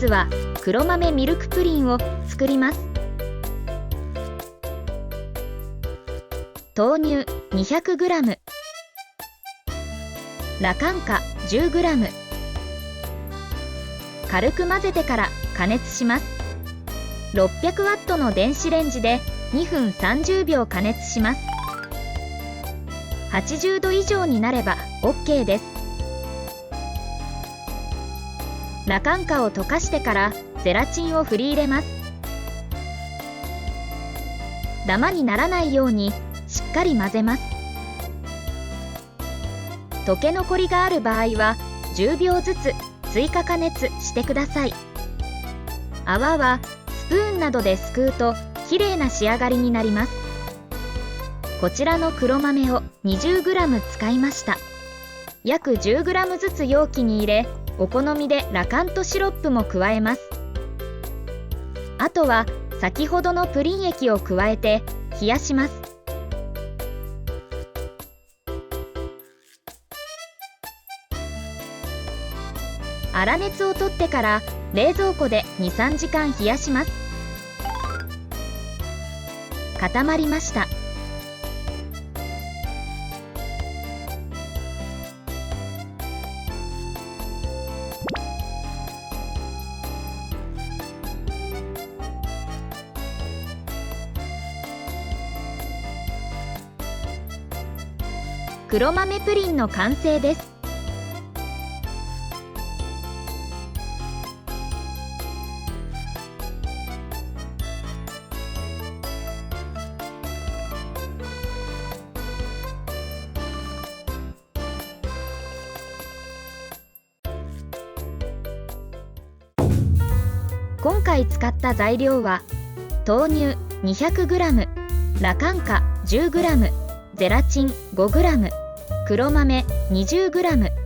日は黒豆ミルクプリンを作ります。豆乳 200g、 羅漢果 10g、 軽く混ぜてから加熱します。600ワットの電子レンジで2分30秒加熱します。80度以上になれば OK です。羅漢果を溶かしてからゼラチンを振り入れます。ダマにならないようにしっかり混ぜます。溶け残りがある場合は10秒ずつ追加加熱してください。泡はスプーンなどですくうときれいな仕上がりになります。こちらの黒豆を 20g 使いました。約 10g ずつ容器に入れ、お好みで羅漢とシロップも加えます。あとは先ほどのプリン液を加えて冷やします。粗熱を取ってから冷蔵庫で 2、3 時間冷やします。固まりました。黒豆プリンの完成です。今回使った材料は豆乳 200g、 羅漢果 10g、 ゼラチン 5g、 黒豆 20g、